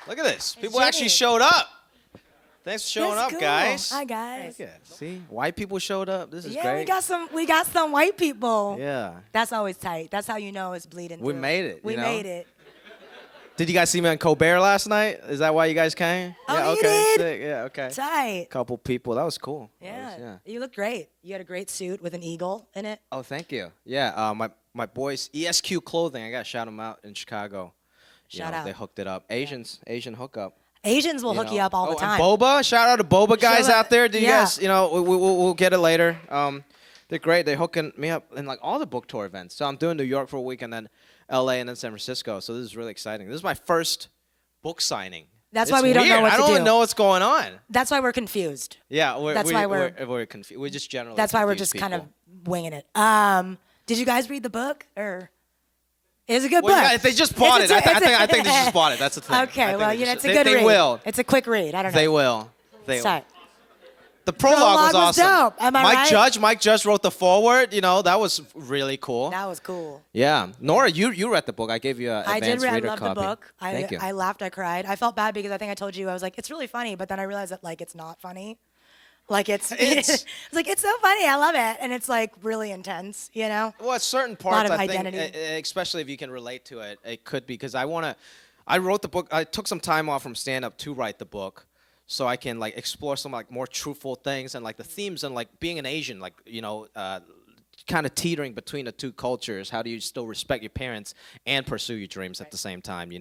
Look at this. People actually showed up. Thanks for showing up, cool. guys. Hi, guys. Yeah, see, white people showed up. This is Yeah, great. we got some white people. Yeah. That's always tight. That's how you know it's bleeding We through. made it, We you know? made it. Did you guys see me on Colbert last night? Is that why you guys came? Oh, yeah, you okay. did? Sick. Yeah, okay. Tight. Couple people. That was cool. Yeah. You look great. You had a great suit with an eagle in it. Oh, thank you. Yeah, my boys, ESQ Clothing, I got to shout them out in Chicago. Shout out. They hooked it up. Asian hookup. Asians will hook you up all the time. And Boba, shout out to Boba guys out there. Do you Yeah. guys, we'll get it later. They're great. They're hooking me up in like all the book tour events. So I'm doing New York for a week and then LA and then San Francisco. So this is really exciting. This is my first book signing. That's why we don't know what to do. I don't know what's going on. That's why we're confused. Yeah, we're confused. We're just generally That's why we're just confused kind people. of winging it. Did you guys read the book or? It's a good book. If they just bought it, I think they just bought it. That's the thing. Okay, well, it's a good read. They will. It's a quick read. I don't know. They will. Sorry. The prologue was awesome. Dope. Am I right? Mike Judge wrote the foreword. That was really cool. That was cool. Yeah. Nora, you read the book. I gave you an advanced reader copy. I loved the book. Thank you. I laughed. I cried. I felt bad because I think I told you I was like, it's really funny, but then I realized that like it's not funny. Like it's like it's so funny. I love it, and it's like really intense. Well, at certain parts, I think, especially if you can relate to it, it could be because I wrote the book. I took some time off from stand-up to write the book, so I can like explore some like more truthful things and like the themes and like being an Asian, like kind of teetering between the two cultures. How do you still respect your parents and pursue your dreams at the same time?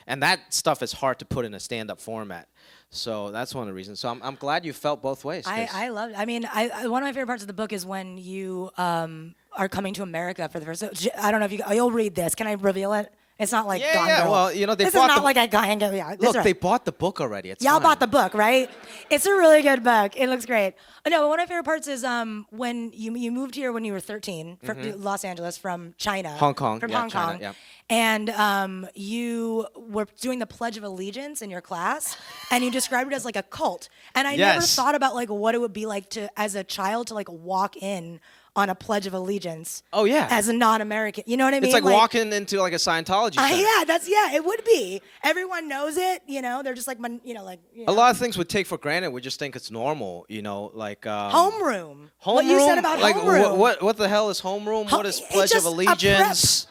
And that stuff is hard to put in a stand-up format. So that's one of the reasons. So I'm glad you felt both ways. I love it. I mean, one of my favorite parts of the book is when you are coming to America for the first. I don't know if you'll read this. Can I reveal it? It's not like Gone Girl. Well, they this bought is not like I got and Look, they bought the book already. It's Y'all fine. bought the book, right? It's a really good book. It looks great. No, one of my favorite parts is when you moved here when you were 13 from Los Angeles from China. Hong Kong. From yeah, Hong China, Kong. Yeah. And you were doing the Pledge of Allegiance in your class, and you described it as like a cult. And I never thought about like what it would be like to, as a child, to like walk in on a Pledge of Allegiance. Oh yeah. As a non-American, you know what I mean? It's like walking into like a Scientology. It would be. Everyone knows it. They're just like A lot of things we take for granted. We just think it's normal. Like homeroom. Homeroom. What you said about homeroom. What the hell is homeroom? What is Pledge of Allegiance?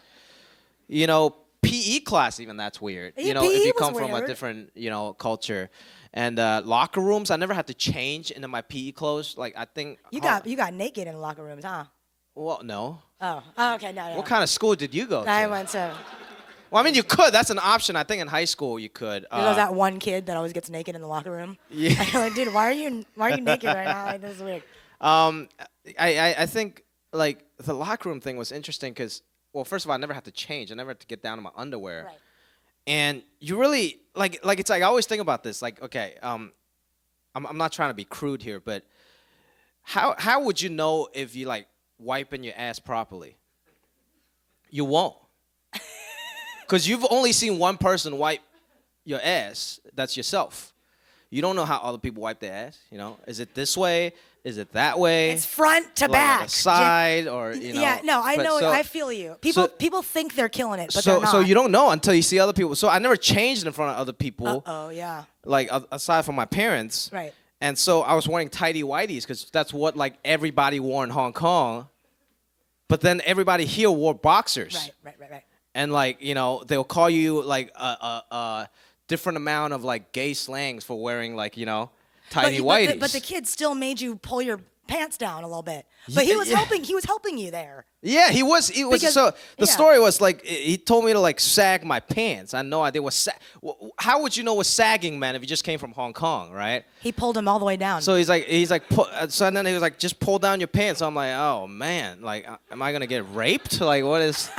PE class even that's weird. Yeah, if you come from a different culture. And locker rooms, I never had to change into my PE clothes. Like I think you got naked in the locker rooms, huh? Well, no. Oh, okay, no. What kind of school did you go to? I went to. Well, I mean, you could. That's an option. I think in high school you could. There's that one kid that always gets naked in the locker room. Yeah. I'm like, dude, why are you naked right now? Like, this is weird. I think like the locker room thing was interesting because, well, first of all, I never had to change. I never had to get down to my underwear. Right. And you really like it's like I always think about this. Like, okay, I'm not trying to be crude here, but how would you know if you like wiping your ass properly? You won't, because you've only seen one person wipe your ass. That's yourself. You don't know how other people wipe their ass. Is it this way? Is it that way? It's front to like back. On the side or Yeah, no, I know. I feel you. People think they're killing it, but they're not. So you don't know until you see other people. So I never changed in front of other people. Oh yeah. Like aside from my parents. Right. And so I was wearing tighty whities because that's what like everybody wore in Hong Kong. But then everybody here wore boxers. Right. And like they'll call you like a different amount of like gay slangs for wearing like tidy whities. But the kid still made you pull your pants down a little bit. But he was helping. He was helping you there. Yeah, he was. So the story was like he told me to like sag my pants. I had no idea what how would you know what sagging meant if you just came from Hong Kong, right? He pulled him all the way down. So he's like, so then he was like, just pull down your pants. So I'm like, oh man, like, am I gonna get raped? Like, what is?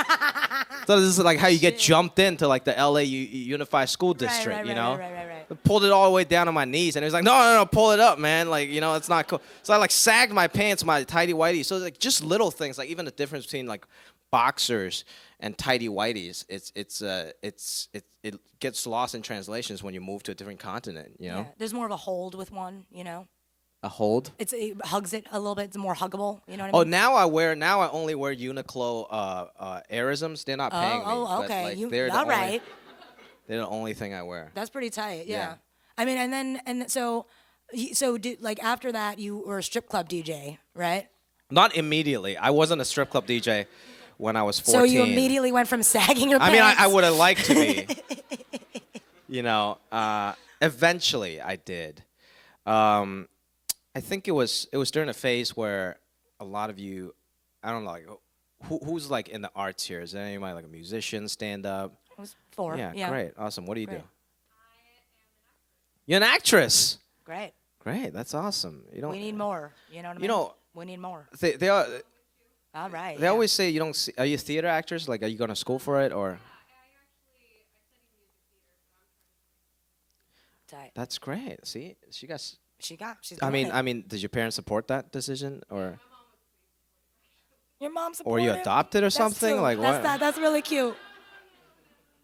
So this is like how you get jumped into like the LA Unified School District, Right. I pulled it all the way down to my knees, and he was like, no, pull it up, man. Like, it's not cool. So I like sagged my pants, my tighty whities. So like just little things, like even the difference between like boxers and tighty whities, it gets lost in translations when you move to a different continent. Yeah. There's more of a hold with one, A hold? It hugs it a little bit. It's more huggable. You know what I mean? Oh, now I only wear Uniqlo Airisms. They're not paying me. Oh, okay. But, like, they're all right. They're the only thing I wear. That's pretty tight. Yeah. Yeah. I mean, so did, like after that you were a strip club DJ, right? Not immediately. I wasn't a strip club DJ when I was 14. So you immediately went from sagging your I pants. mean, I would have liked to be. Eventually I did. I think it was during a phase where a lot of you, I don't know, like who's like in the arts here? Is there anybody like a musician, stand up? It was 4. Yeah, great, awesome. What do you Great. do? You're an actress. Great. Great, that's awesome. We need more. You know what I mean? You know, we need more. they are. All right. They always say you don't see. Are you theater actors? Like, are you going to school for it or? Tight. That's great. See, she's. She's. I doing mean, it. did your parents support that decision or? Your mom Or supported. you adopted or That's something? cute. Like that's what? That's really cute.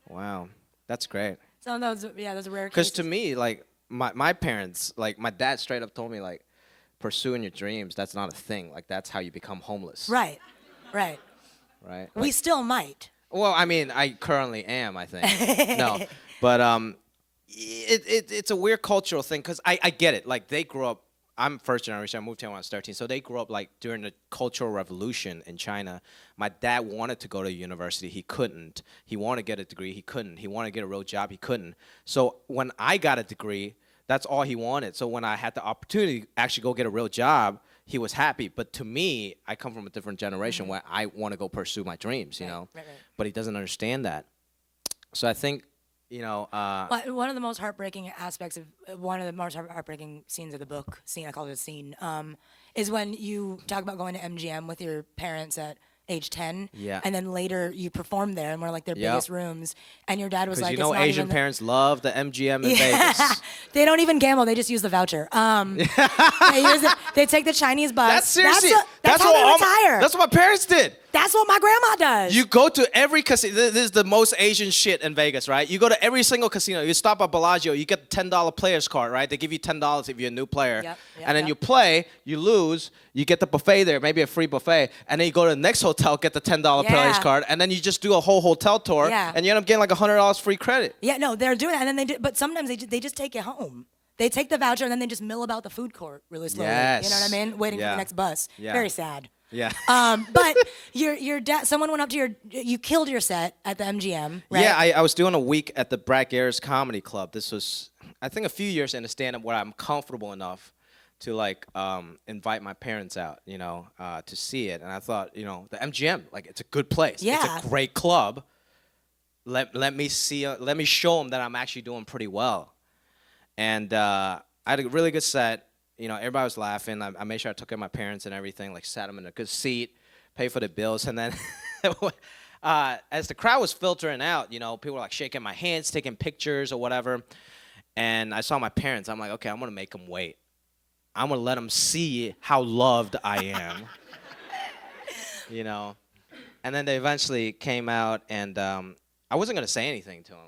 Wow, that's great. So those rare Because cases. to me, like my parents, like my dad straight up told me like, pursuing your dreams, that's not a thing. Like that's how you become homeless. Right. Right. We Like, still might. well, I mean, I currently am. I think no, but it's a weird cultural thing because I get it. Like they grew up. I'm first generation. I moved here when I was 13. So they grew up like during the Cultural Revolution in China. My dad wanted to go to university. He couldn't. He wanted to get a degree. He couldn't. He wanted to get a real job. He couldn't. So when I got a degree, that's all he wanted. So when I had the opportunity to actually go get a real job, he was happy. But to me, I come from a different generation where I want to go pursue my dreams, you know. Right. But he doesn't understand that. So I think, But one of the most heartbreaking aspects of one of the most heartbreaking scenes of the book, I call it a scene, is when you talk about going to MGM with your parents at age 10. Yeah. And then later you performed there in one of like their Yep. biggest rooms. And your dad was because like, you know it's not Asian even the- parents love the MGM in Vegas. They don't even gamble. They just use the voucher. They take the Chinese bus. That's seriously. That's how they retire. That's what my parents did. That's what my grandma does. You go to every casino. This is the most Asian shit in Vegas, right? You go to every single casino. You stop at Bellagio. You get the $10 players card, right? They give you $10 if you're a new player. Yep, And then yep. you play, you lose, you get the buffet there, maybe a free buffet. And then you go to the next hotel, get the $10 players Yeah. card. And then you just do a whole hotel tour. Yeah. And you end up getting like $100 free credit. Yeah, no, they're doing that, and then but sometimes they just take it home. They take the voucher and then they just mill about the food court really slowly. Yes. You know what I mean? Waiting for Yeah. the next bus. Yeah. Very sad. Yeah. But your dad, someone went up to you killed your set at the MGM, right? Yeah, I was doing a week at the Brack Ayers Comedy Club. This was, I think, a few years into stand-up where I'm comfortable enough to like invite my parents out, to see it. And I thought, the MGM, like it's a good place. Yeah. It's a great club. Let me see. Let me show them that I'm actually doing pretty well. And I had a really good set. Everybody was laughing. I made sure I took care of my parents and everything. Like sat them in a good seat, paid for the bills, and then. As the crowd was filtering out, people were like shaking my hands, taking pictures or whatever. And I saw my parents. I'm like, okay, I'm going to make them wait. I'm going to let them see how loved I am. And then they eventually came out, and I wasn't going to say anything to them,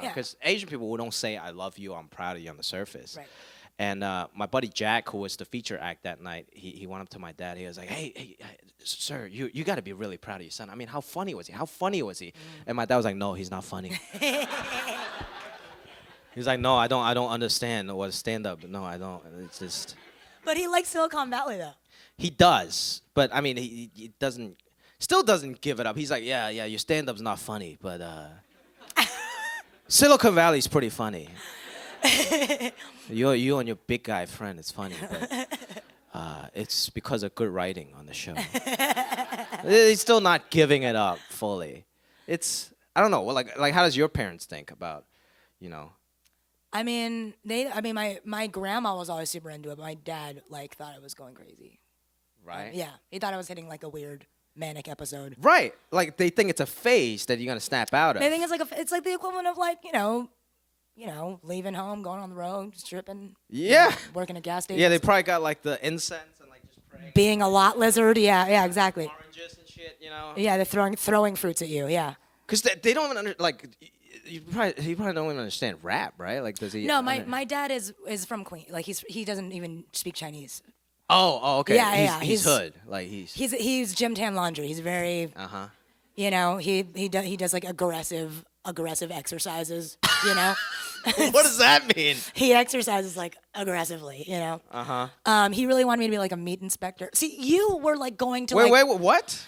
because Asian people don't say, I love you, I'm proud of you on the surface. Right. And my buddy Jack, who was the feature act that night, he went up to my dad. He was like, hey, sir, you got to be really proud of your son. I mean, how funny was he? How funny was he? And my dad was like, no, he's not funny. He's like, no, I don't understand what stand-up. No, I don't. It's just. But he likes Silicon Valley though. He does, but I mean, he still doesn't give it up. He's like, yeah, your stand-up's not funny, but Silicon Valley's pretty funny. You and your big guy friend, it's funny, but it's because of good writing on the show. He's still not giving it up fully. It's, I don't know, like how does your parents think about, I mean, my grandma was always super into it, but my dad thought I was going crazy. Right? Yeah, he thought I was hitting like a weird manic episode. Right. Like they think it's a phase that you're gonna snap out of. They think it's like the equivalent of leaving home, going on the road, stripping. Yeah. Working at gas stations. Yeah, they probably got like the incense and like just praying. Being a lot lizard. Yeah, exactly. Oranges and shit, Yeah, they're throwing fruits at you. Yeah. Because they don't even he probably don't even understand rap, right? Like, does he? No, my dad is from Queen. Like he doesn't even speak Chinese. Oh, okay. Yeah, He's hood. Like he's Jim Tan Laundry. He's very. Uh huh. He does like aggressive aggressive exercises, you know? What does that mean? He exercises like aggressively, you know? He really wanted me to be like a meat inspector. See, you were like going to Wait, what?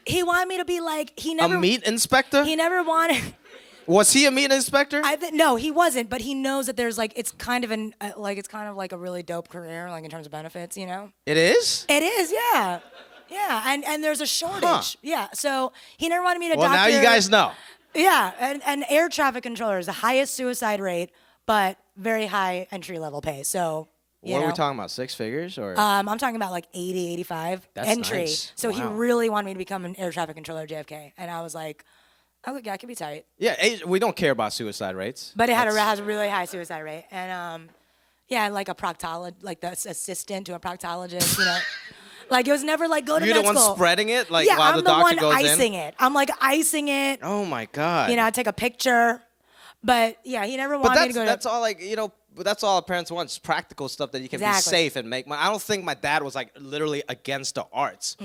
He wanted me to be like, A meat inspector? He never wanted. Was he a meat inspector? No, he wasn't. But he knows that there's like it's kind of like a really dope career, like in terms of benefits, you know. It is. It is, yeah, yeah. And there's a shortage, yeah. So he never wanted me to. Well, now you guys know. Yeah, and air traffic controller is the highest suicide rate, but very high entry level pay. So. What are we talking about? 6 figures or? I'm talking about like 80, 85 That's entry. nice. So he Wow. really wanted me to become an air traffic controller at JFK, and I was like, yeah, I could be tight. Yeah, we don't care about suicide rates. But it has a really high suicide rate, and yeah, like a proctologist, like the assistant to a proctologist, you know. Like it was never like go to You're med the one school. spreading it, like Yeah, while I'm the doctor one goes icing in. it. I'm like icing it. Oh my god. You know, I take a picture. But yeah, he never But wanted me to go to. that's all like that's all parents want, is practical stuff that you can be safe and make money. I don't think my dad was like literally against the arts.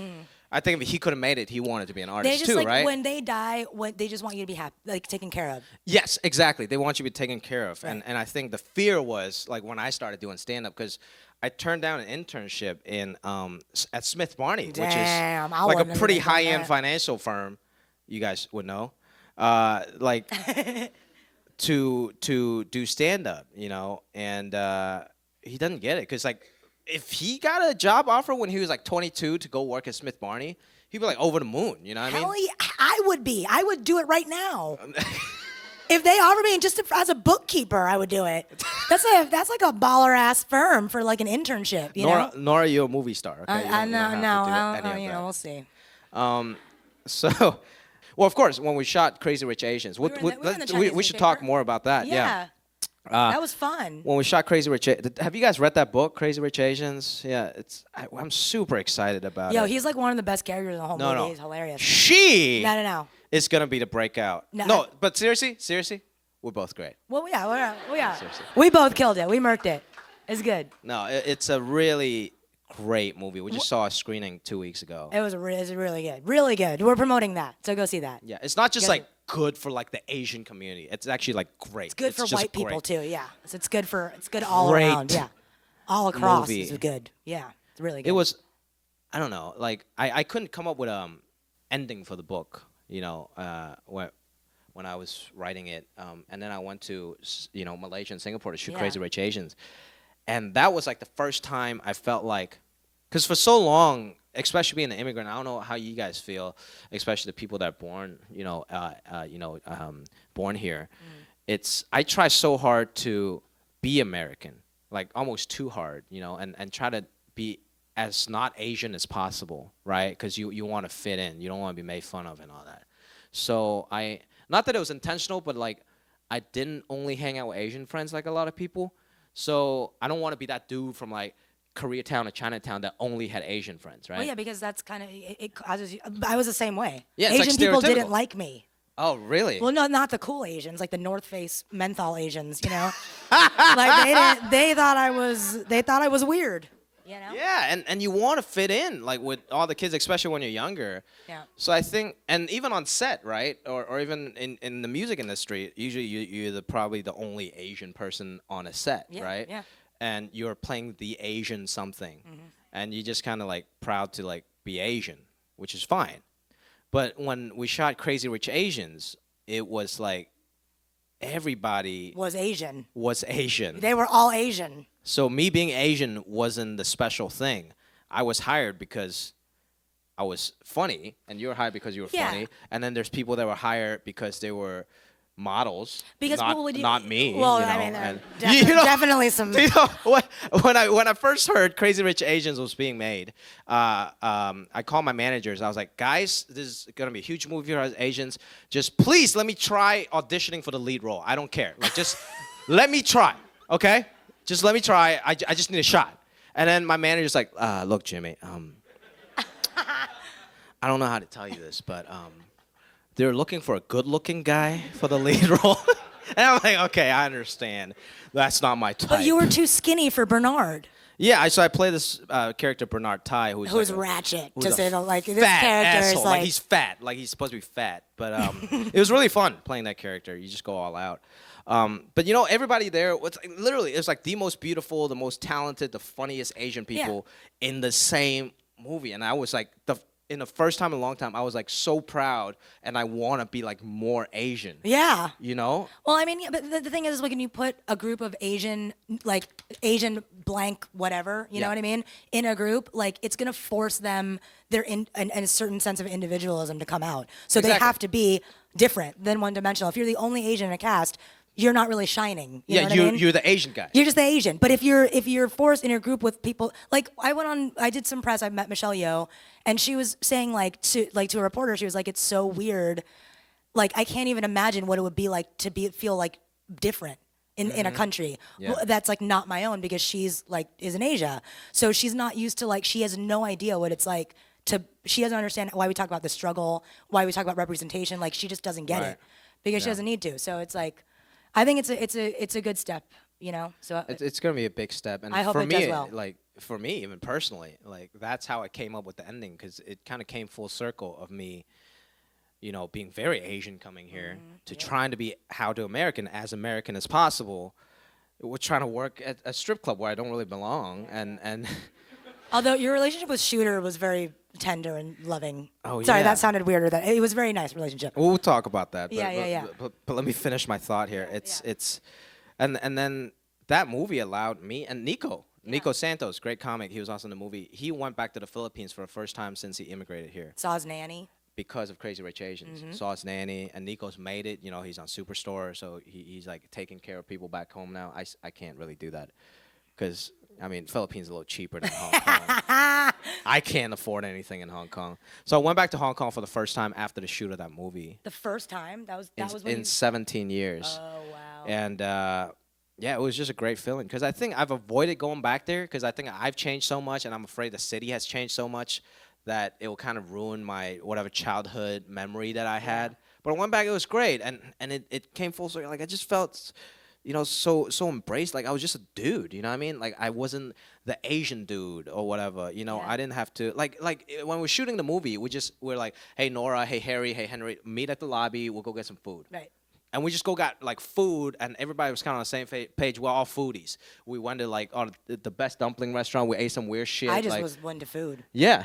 I think if he could have made it, he wanted to be an artist They just too, like right? when they die, they just want you to be happy, like taken care of. Yes, exactly. They want you to be taken care of. Right. And I think the fear was like when I started doing stand-up, because I turned down an internship in at Smith Barney, which is like a pretty high-end financial firm. You guys would know. Like to do stand-up, you know, and he doesn't get it because like if he got a job offer when he was like 22 to go work at Smith Barney, he'd be like over the moon, you know what I mean? Hell yeah, I would be. I would do it right now. If they offer me just as a bookkeeper, I would do it. That's like a baller ass firm for like an internship, you know. Nor are you a movie star? Okay? I know, you know, we'll see. So, well, of course, when we shot Crazy Rich Asians, we should talk more about that. Yeah. That was fun. When we shot Crazy Rich, have you guys read that book, Crazy Rich Asians? Yeah, I'm super excited about it. Yo, he's like one of the best characters in the whole movie. No. He's hilarious. No. It's gonna be the breakout. No, but seriously, we're both great. Well, yeah. We both killed it. We murked it. It's good. No, it's a really great movie. We just saw a screening 2 weeks ago. It was really good. Really good. We're promoting that, so go see that. Yeah, it's not just like good for like the Asian community. It's actually like great. It's good for white people too. Yeah, so it's good all around. Yeah, all across is good. Yeah, it's really good. It was, I don't know, like I couldn't come up with ending for the book. You know, when I was writing it, and then I went to Malaysia and Singapore to shoot Crazy Rich Asians, and that was like the first time I felt like, because for so long, especially being an immigrant, I don't know how you guys feel, especially the people that are born, born here. I try so hard to be American, like almost too hard, you know, and try to be as not Asian as possible, right? Because you want to fit in, you don't want to be made fun of and all that. So not that it was intentional, but like I didn't only hang out with Asian friends like a lot of people. So I don't want to be that dude from like Koreatown or Chinatown that only had Asian friends, right? Well, yeah, because that's kind of it causes. I was the same way. Yeah, Asian like people didn't like me. Oh, really? Well, no, not the cool Asians, like the North Face menthol Asians. You know, like they thought I was weird. You know? Yeah, and you want to fit in like with all the kids, especially when you're younger. Yeah. So I think, and even on set, right, or even in the music industry, usually you're probably the only Asian person on a set, right? Yeah. And you're playing the Asian something, and you're just kind of like proud to like be Asian, which is fine. But when we shot Crazy Rich Asians, it was like everybody was Asian. They were all Asian. So me being Asian wasn't the special thing. I was hired because I was funny, and you were hired because you were funny. And then there's people that were hired because they were models, because not me. Well, you know? I mean, definitely some. You know, when I first heard Crazy Rich Asians was being made, I called my managers. I was like, guys, this is gonna be a huge movie for us Asians. Just please let me try auditioning for the lead role. I don't care. Like just let me try, okay? Just let me try. I just need a shot. And then my manager's like, look, Jimmy, I don't know how to tell you this, but they're looking for a good-looking guy for the lead role. And I'm like, okay, I understand. That's not my type. But you were too skinny for Bernard. Yeah, so I play this character Bernard Tai, Who's ratchet, who's to a say the like. This fat character asshole. is like he's fat, like he's supposed to be fat. But it was really fun playing that character. You just go all out. But everybody there, literally, it's like the most beautiful, the most talented, the funniest Asian people in the same movie, and I was like in the first time in a long time, I was like so proud, and I want to be like more Asian. Yeah. Well, I mean, but the thing is, like, when you put a group of Asian blank whatever, you know what I mean, in a group, like, it's gonna force them and a certain sense of individualism to come out. So they have to be different than one-dimensional. If you're the only Asian in a cast, you're not really shining. You know what I mean? You're the Asian guy. You're just the Asian. But if you're forced in a group with people, like I did some press. I met Michelle Yeoh, and she was saying to a reporter, she was like, it's so weird. Like, I can't even imagine what it would be like to feel like different in a country that's like not my own, because she's like is in Asia, so she's not used to, like, she has no idea what it's like she doesn't understand why we talk about the struggle, why we talk about representation. Like, she just doesn't get it because she doesn't need to. So it's like, I think it's a good step, So it's gonna be a big step, and I hope for it me, does well. like for me, even personally, like that's how I came up with the ending, because it kind of came full circle of me, being very Asian coming here to trying to be as American as possible. We're trying to work at a strip club where I don't really belong, and although your relationship with Shooter was very tender and loving. Oh, Sorry, yeah. that sounded weirder. That it was a very nice relationship. we'll talk about that. But, Yeah. But let me finish my thought here. And then that movie allowed me and Nico Santos, great comic. He was also in the movie. He went back to the Philippines for the first time since he immigrated here. Saw his nanny. Because of Crazy Rich Asians. Saw his nanny, and Nico's made it. He's on Superstore, so he's like taking care of people back home now. I can't really do that because, Philippines is a little cheaper than Hong Kong. I can't afford anything in Hong Kong. So I went back to Hong Kong for the first time after the shoot of that movie. The first time? That was in 17 years. Oh, wow. And it was just a great feeling, because I think I've avoided going back there because I think I've changed so much, and I'm afraid the city has changed so much that it will kind of ruin my whatever childhood memory that I had. But I went back, it was great, and it came full circle. Like, I just felt, so embraced. Like, I was just a dude, you know what I mean? Like, I wasn't the Asian dude or whatever, I didn't have to, like when we're shooting the movie, we're like, hey, Nora, hey, Harry, hey, Henry, meet at the lobby, we'll go get some food. Right. And we just got like food, and everybody was kind of on the same page. We're all foodies. We went to like the best dumpling restaurant. We ate some weird shit. I just was into food. Yeah.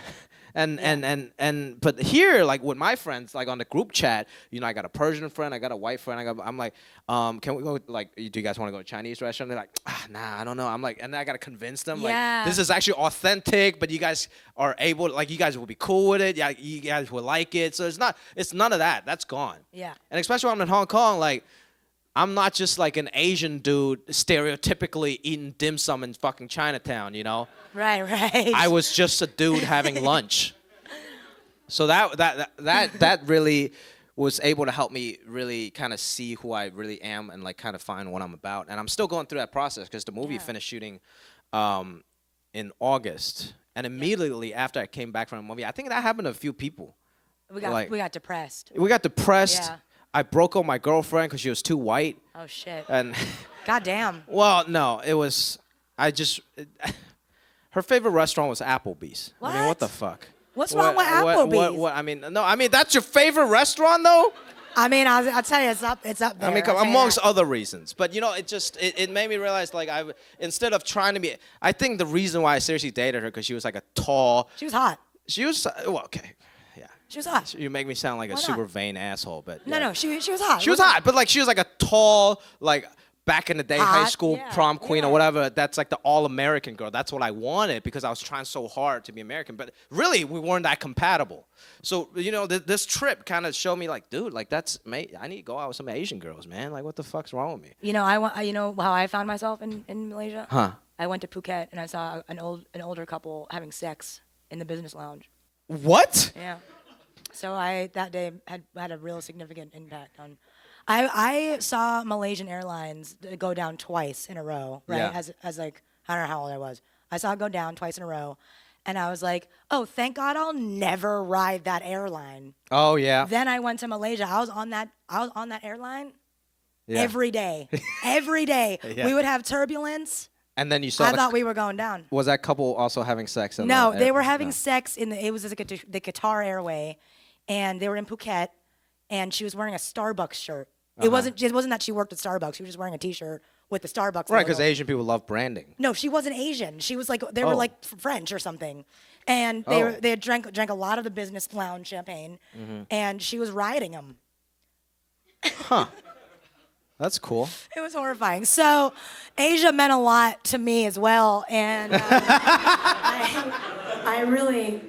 But here, like with my friends, like on the group chat, I got a Persian friend, I got a white friend. I'm like, can we go? Like, do you guys want to go to a Chinese restaurant? They're like, nah, I don't know. I'm like, and then I gotta convince them, like, this is actually authentic, but you guys are able, like, you guys will be cool with it. Yeah, you guys will like it. So it's none of that. That's gone. Yeah. And especially when I'm in Hong Kong, like, I'm not just like an Asian dude stereotypically eating dim sum in fucking Chinatown, Right. I was just a dude having lunch. So that really was able to help me really kind of see who I really am and like kind of find what I'm about. And I'm still going through that process because the movie finished shooting in August. And immediately after I came back from the movie, I think that happened to a few people. We got depressed. We got depressed. Yeah. I broke up my girlfriend because she was too white. Oh, shit. And God damn. well, no, it was, her favorite restaurant was Applebee's. What? I mean, what the fuck? What's wrong with Applebee's? What, that's your favorite restaurant, though? I'll tell you, it's up there. I mean, amongst other reasons. But, it made me realize, like, instead of trying to be, I think the reason why I seriously dated her, because she was, like, a tall. She was hot. She was, well, okay. Yeah. She was hot. You make me sound like a super vain asshole, but. Yeah. No, she was hot. She was hot, but, like, she was, like, a tall, like, back in the day, high school prom queen or whatever. That's like the all-American girl. That's what I wanted because I was trying so hard to be American. But really, we weren't that compatible. So, this trip kind of showed me, like, dude, like, I need to go out with some Asian girls, man. Like, what the fuck's wrong with me? You know how I found myself in Malaysia? Huh? I went to Phuket and I saw an older couple having sex in the business lounge. What? Yeah. So that day had a real significant impact on. I saw Malaysian Airlines go down twice in a row, right? Yeah. As like, I don't know how old I was. I saw it go down twice in a row, and I was like, oh, thank God I'll never ride that airline. Oh yeah. Then I went to Malaysia. I was on that airline Yeah. every day. Every day. Yeah. We would have turbulence And then you saw I thought we were going down. Was that couple also having sex? No, they were having sex it was like the Qatar Airway, and they were in Phuket, and she was wearing a Starbucks shirt. It wasn't that she worked at Starbucks. She was just wearing a T-shirt with the Starbucks. Right, because Asian people love branding. No, she wasn't Asian. She was like they were like French or something, and they had drank a lot of the business lounge champagne, and she was riding them. Huh. That's cool. It was horrifying. So, Asia meant a lot to me as well, and I really